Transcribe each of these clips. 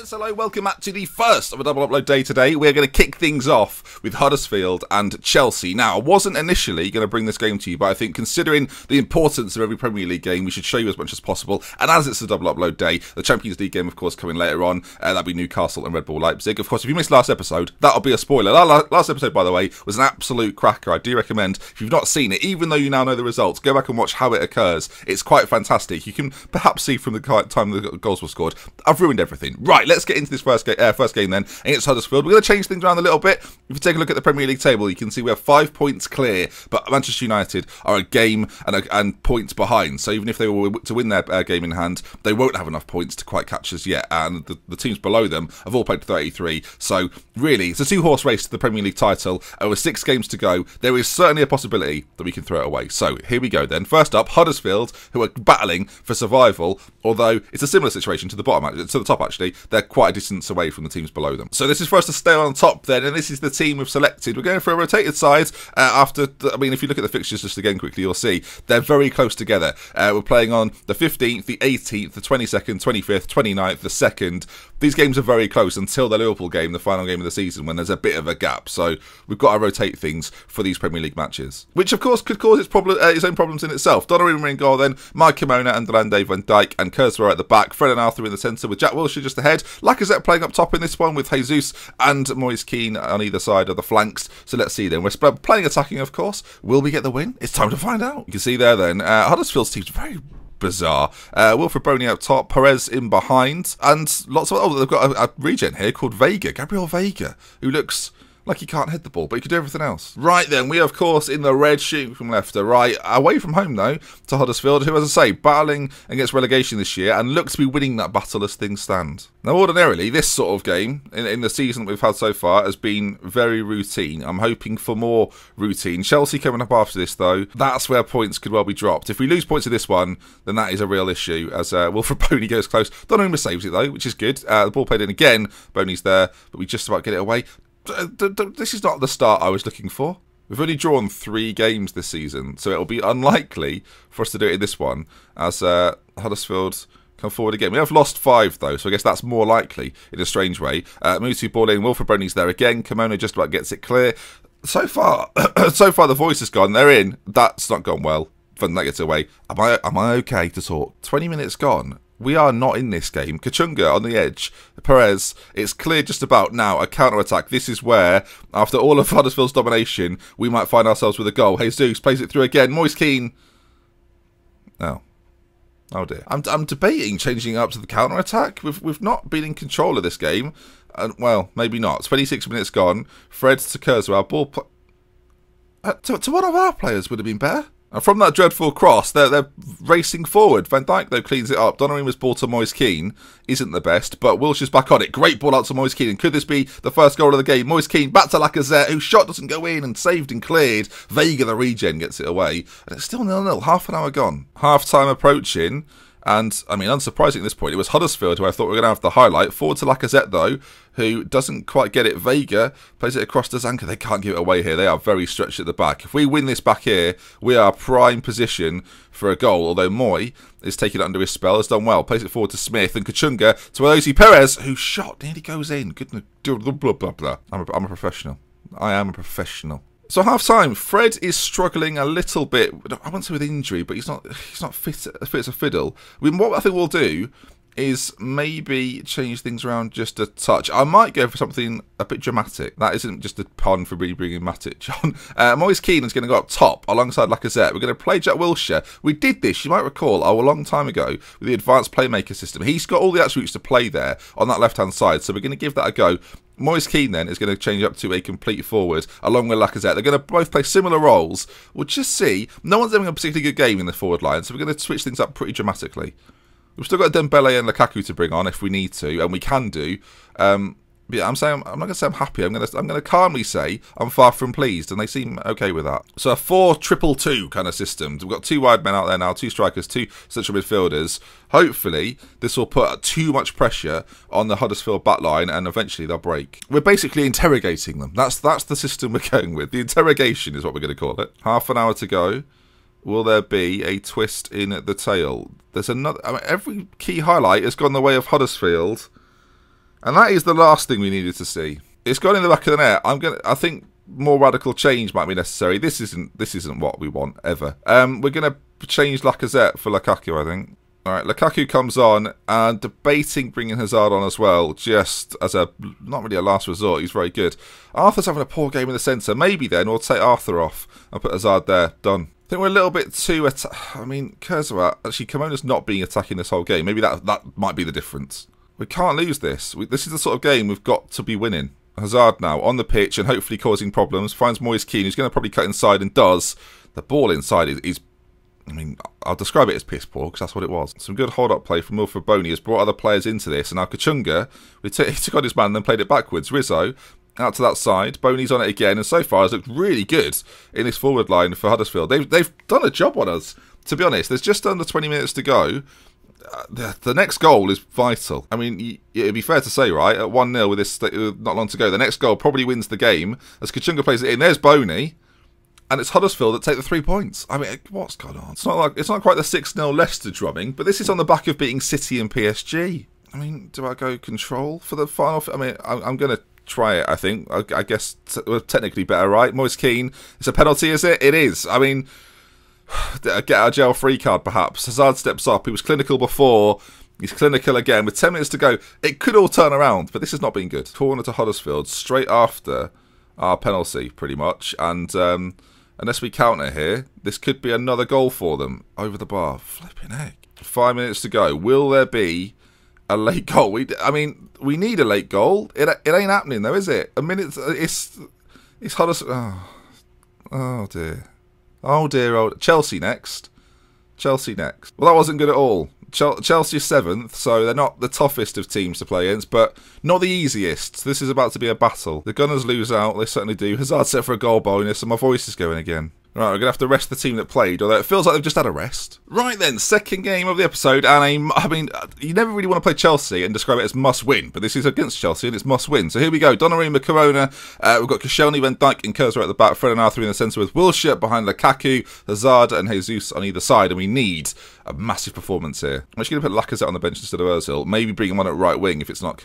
Yes, hello, welcome back to the first of a double upload day today. We're going to kick things off with Huddersfield and Chelsea. Now, I wasn't initially going to bring this game to you, but I think considering the importance of every Premier League game, we should show you as much as possible. And as it's a double upload day, the Champions League game, of course, coming later on. That'll be Newcastle and Red Bull Leipzig. Of course, if you missed last episode, that'll be a spoiler. Last episode, by the way, was an absolute cracker. I do recommend, if you've not seen it, even though you now know the results, go back and watch how it occurs. It's quite fantastic. You can perhaps see from the time the goals were scored. I've ruined everything. Right, let's get into this first game then. Against Huddersfield. We're going to change things around a little bit. If you take a look at the Premier League table, you can see we have 5 points clear, but Manchester United are a game and points behind. So even if they were to win their game in hand, they won't have enough points to quite catch us yet. And the teams below them have all played 33. So really, it's a two-horse race to the Premier League title. With 6 games to go, there is certainly a possibility that we can throw it away. So here we go then. First up, Huddersfield, who are battling for survival, although it's a similar situation to the top actually. They're quite a distance away from the teams below them. So this is for us to stay on top then, and this is the team we've selected. We're going for a rotated side if you look at the fixtures just again quickly, you'll see they're very close together. We're playing on the 15th, the 18th, the 22nd, 25th, 29th, the 2nd. These games are very close until the Liverpool game, the final game of the season, when there's a bit of a gap. So we've got to rotate things for these Premier League matches, which of course could cause its own problems in itself. Donnarumma in goal then, Mike Kimona and Delande Van Dijk and Kurzweil at the back, Fred and Arthur in the centre with Jack Wilshere just ahead. Lacazette playing up top in this one with Jesus and Moise Kean on either side of the flanks. So let's see then. We're playing attacking, of course. Will we get the win? It's time to find out. You can see there then, Huddersfield's team's very bizarre. Wilfred Boney out top, Perez in behind, and lots of... Oh, they've got a regen here called Vega, Gabriel Vega, who looks like he can't hit the ball, but he can do everything else. Right then, we of course in the red, shooting from left to right, away from home though, to Huddersfield, who, as I say, battling against relegation this year and look to be winning that battle as things stand. Now, ordinarily, this sort of game, in the season that we've had so far, has been very routine. I'm hoping for more routine. Chelsea coming up after this, though, that's where points could well be dropped. If we lose points in this one, then that is a real issue, as Wilfred Boney goes close. Donnarumma saves it, though, which is good. The ball played in again. Boney's there, but we just about get it away. This is not the start I was looking for. We've only drawn 3 games this season, so it'll be unlikely for us to do it in this one, as Huddersfield come forward again. We have lost 5 though, so I guess that's more likely in a strange way. Mutu ball in, Wilfred Boney's there again. Kimona just about gets it clear. So far, the voice has gone. They're in. That's not gone well. Van Dijk gets away. Am I okay to talk? 20 minutes gone. We are not in this game. Kachunga on the edge. Perez, it's clear just about now a counter-attack. This is where, after all of Huddersfield's domination, we might find ourselves with a goal. Jesus plays it through again. Moise Kean. Oh dear. I'm debating changing it up to the counter-attack. We've not been in control of this game. Well, maybe not. 26 minutes gone. Fred to Kurzweil. Ball to one of our players would have been better. And from that dreadful cross, they're racing forward. Van Dijk, though, cleans it up. Donnarumma's ball to Moise Kean isn't the best, but Wilshere's back on it. Great ball out to Moise Kean. And could this be the first goal of the game? Moise Kean back to Lacazette, whose shot doesn't go in, and saved and cleared. Vega, the regen, gets it away. And it's still 0-0. Half an hour gone. Half-time approaching. And, I mean, unsurprising at this point, it was Huddersfield who I thought we were going to have the highlight. Forward to Lacazette, though, who doesn't quite get it. Vega plays it across to Zanka. They can't give it away here. They are very stretched at the back. If we win this back here, we are prime position for a goal. Although Moy is taking it under his spell, has done well. Plays it forward to Smith and Kachunga to Osi Perez, whose shot nearly goes in. Goodness, blah, blah, blah, blah. I'm a professional. I am a professional. So half-time, Fred is struggling a little bit. I won't say with injury, but he's not fit as a fiddle. I mean, what I think we'll do is maybe change things around just a touch. I might go for something a bit dramatic. That isn't just a pun for me bringing Matic on. Moise Kean is going to go up top alongside Lacazette. We're going to play Jack Wilshere. We did this, you might recall, a long time ago with the advanced playmaker system. He's got all the attributes to play there on that left-hand side, so we're going to give that a go. Moise Kean then is going to change up to a complete forward along with Lacazette. They're going to both play similar roles. We'll just see. No one's having a particularly good game in the forward line, so we're going to switch things up pretty dramatically. We've still got Dembele and Lukaku to bring on if we need to, and we can do. But yeah, I'm not going to say I'm happy. I'm going to calmly say I'm far from pleased, and they seem okay with that. So a 4-2-2-2 kind of system. We've got 2 wide men out there now, 2 strikers, 2 central midfielders. Hopefully, this will put too much pressure on the Huddersfield backline, and eventually they'll break. We're basically interrogating them. That's the system we're going with. The interrogation is what we're going to call it. Half an hour to go. Will there be a twist in the tail? There's another. I mean, every key highlight has gone the way of Huddersfield. And that is the last thing we needed to see. It's gone in the back of the net. I think more radical change might be necessary. This isn't what we want ever. We're gonna change Lacazette for Lukaku, I think. All right, Lukaku comes on, and debating bringing Hazard on as well, just as not really a last resort. He's very good. Arthur's having a poor game in the centre. Maybe then we'll take Arthur off and put Hazard there. Done. I think we're a little bit too... I mean, Kurzawa, actually, Kimona's not being attacking this whole game. Maybe that might be the difference. We can't lose this. This is the sort of game we've got to be winning. Hazard now on the pitch and hopefully causing problems. Finds Moise Keane, who's going to probably cut inside and does. The ball inside is I mean, I'll describe it as piss poor because that's what it was. Some good hold-up play from Wilfred Boney has brought other players into this. And now Kachunga, he took on his man and then played it backwards. Rizzo, out to that side. Boney's on it again. And so far has looked really good in this forward line for Huddersfield. They've done a job on us, to be honest. There's just under 20 minutes to go. The next goal is vital. I mean, it'd be fair to say, right, at 1-0 with this not long to go, the next goal probably wins the game. As Kachunga plays it in, there's Boney. And it's Huddersfield that take the 3 points. I mean, what's going on? It's not quite the 6-0 Leicester drubbing, but this is on the back of beating City and PSG. I mean, do I go control for the final? I mean, I'm going to try it, I think. I guess we're technically better, right? Moise Keane, it's a penalty, is it? It is. I mean, get our jail free card, perhaps. Hazard steps up. He was clinical before. He's clinical again. With 10 minutes to go, it could all turn around, but this has not been good. Corner to Huddersfield, straight after our penalty, pretty much. And unless we counter here, this could be another goal for them. Over the bar. Flipping heck. 5 minutes to go. Will there be a late goal? I mean, we need a late goal. It ain't happening, though, is it? A minute. It's Huddersfield. Oh, dear. Oh, dear. Oh, Chelsea next. Chelsea next. Well, that wasn't good at all. Chelsea 7th, so they're not the toughest of teams to play against, but not the easiest. This is about to be a battle. The Gunners lose out, they certainly do. Hazard set for a goal bonus, and my voice is going again. Right, we're going to have to rest the team that played, although it feels like they've just had a rest. Right then, second game of the episode, and I mean, you never really want to play Chelsea and describe it as must-win, but this is against Chelsea, and it's must-win. So here we go, Donnarumma, Corona, we've got Koscielny, Van Dijk, and Kurzawa at the back, Fred and Arthur in the centre with Wilshere behind Lukaku, Hazard, and Jesus on either side, and we need a massive performance here. I'm actually going to put Lacazette on the bench instead of Ozil, maybe bring him on at right wing if it's not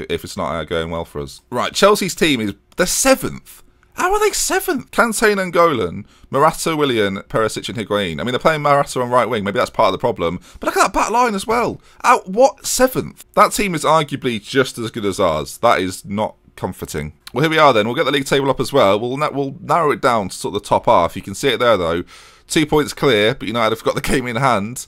going well for us. Right, Chelsea's team they're 7th. How are they 7th? Kante and Angolan, Morata, Willian, Perisic and Higuain. I mean, they're playing Morata on right wing. Maybe that's part of the problem. But look at that back line as well. What? 7th? That team is arguably just as good as ours. That is not comforting. Well, here we are then. We'll get the league table up as well. We'll narrow it down to sort of the top half. You can see it there, though. 2 points clear, but United have got the game in hand.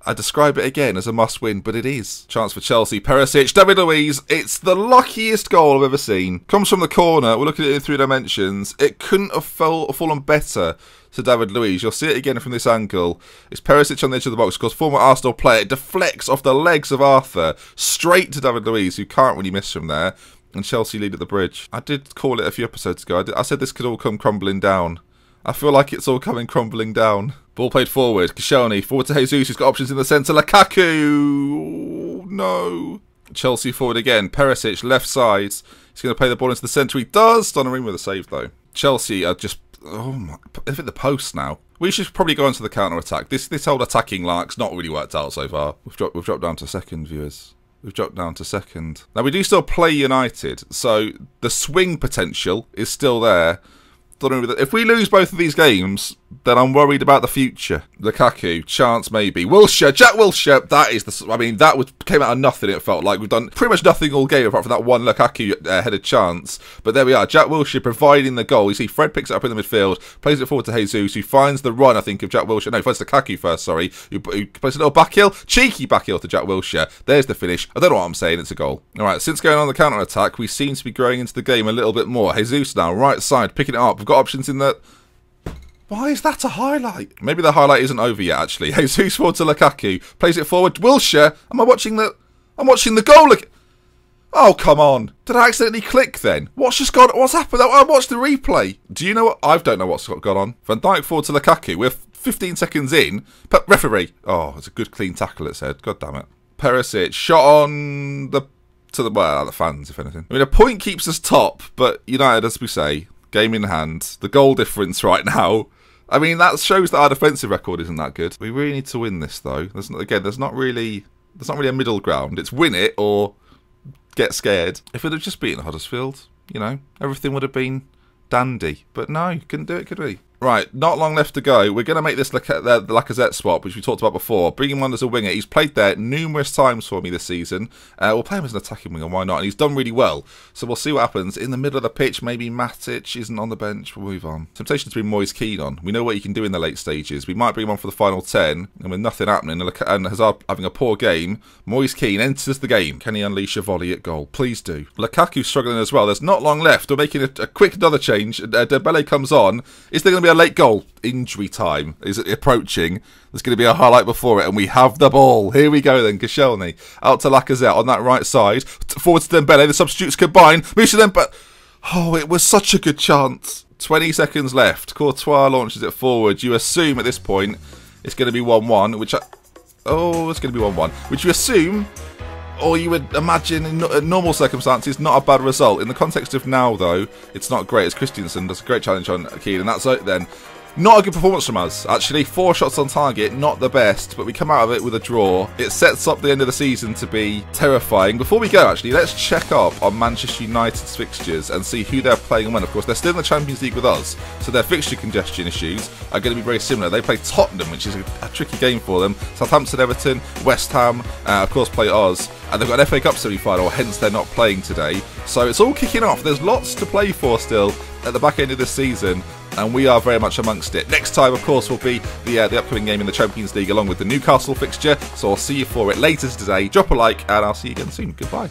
I describe it again as a must-win, but it is. Chance for Chelsea. Perisic, David Luiz. It's the luckiest goal I've ever seen. Comes from the corner. We're looking at it in 3 dimensions. It couldn't have fallen better to David Luiz. You'll see it again from this angle. It's Perisic on the edge of the box. Of course, former Arsenal player. It deflects off the legs of Arthur straight to David Luiz, who can't really miss from there. And Chelsea lead at the bridge. I did call it a few episodes ago. I said this could all come crumbling down. I feel like it's all coming crumbling down. Ball played forward. Koscielny forward to Jesus, who's got options in the centre. Lukaku! No. Chelsea forward again. Perisic, left side. He's going to play the ball into the centre. He does. Donnarumma with a save, though. Chelsea are just... Oh, my... They've hit the post now. We should probably go into the counter-attack. This whole attacking lark's not really worked out so far. We've dropped down to second, viewers. We've dropped down to second. Now, we do still play United, so the swing potential is still there. If we lose both of these games, then I'm worried about the future. Lukaku, chance maybe. Wilshere, Jack Wilshere, that is the... I mean, came out of nothing, it felt like. We've done pretty much nothing all game apart from that one Lukaku headed chance. But there we are, Jack Wilshere providing the goal. You see Fred picks it up in the midfield, plays it forward to Jesus, who finds the run, I think, of Jack Wilshere. No, finds Lukaku first, sorry. Who plays a little back heel, cheeky back heel to Jack Wilshere. There's the finish. I don't know what I'm saying, it's a goal. Alright, since going on the counter-attack, we seem to be growing into the game a little bit more. Jesus now, right side, picking it up. We've got options in the... Why is that a highlight? Maybe the highlight isn't over yet, actually. Jesus forward to Lukaku. Plays it forward. Wilshere. I'm watching the goal. Look. Oh, come on. Did I accidentally click then? What's happened? I watched the replay. Do you know what? I don't know what's gone on. Van Dijk forward to Lukaku. We're 15 seconds in. But referee. Oh, it's a good clean tackle, it said. God damn it. Perisic. Shot on the fans, if anything. I mean, a point keeps us top, but United, as we say, game in hand. The goal difference right now. I mean, that shows that our defensive record isn't that good. We really need to win this, though. There's not really a middle ground. It's win it or get scared. If it had just beaten Huddersfield, you know, everything would have been dandy. But no, couldn't do it, could we? Right, not long left to go. We're going to make this the Lacazette swap, which we talked about before. Bring him on as a winger. He's played there numerous times for me this season. We'll play him as an attacking winger, why not? And he's done really well. So we'll see what happens. In the middle of the pitch, maybe Matic isn't on the bench. We'll move on. Temptation to bring Moyes Keane on. We know what he can do in the late stages. We might bring him on for the final 10, and with nothing happening, and Hazard having a poor game, Moyes Keane enters the game. Can he unleash a volley at goal? Please do. Lukaku's struggling as well. There's not long left. We're making a quick another change. Dembele comes on. Is there going to be a late goal? Injury time is approaching. There's going to be a highlight before it, and we have the ball. Here we go then. Koscielny out to Lacazette on that right side. Forward to Dembele. The substitutes combine. Moves to Dembele. Oh, it was such a good chance. 20 seconds left. Courtois launches it forward. You assume at this point it's going to be 1-1, which it's going to be 1-1, which you assume, or you would imagine in normal circumstances, not a bad result. In the context of now, though, it's not great, as Christensen does a great challenge on Keane, and that's it then. Not a good performance from us, actually. 4 shots on target, not the best, but we come out of it with a draw. It sets up the end of the season to be terrifying. Before we go, actually, let's check up on Manchester United's fixtures and see who they're playing and when. Of course, they're still in the Champions League with us, so their fixture congestion issues are going to be very similar. They play Tottenham, which is a tricky game for them. Southampton, Everton, West Ham, of course, play us. And they've got an FA Cup semi-final, hence they're not playing today. So it's all kicking off. There's lots to play for still at the back end of this season, and we are very much amongst it. Next time, of course, will be the upcoming game in the Champions League along with the Newcastle fixture, so I'll see you for it later today. Drop a like, and I'll see you again soon. Goodbye.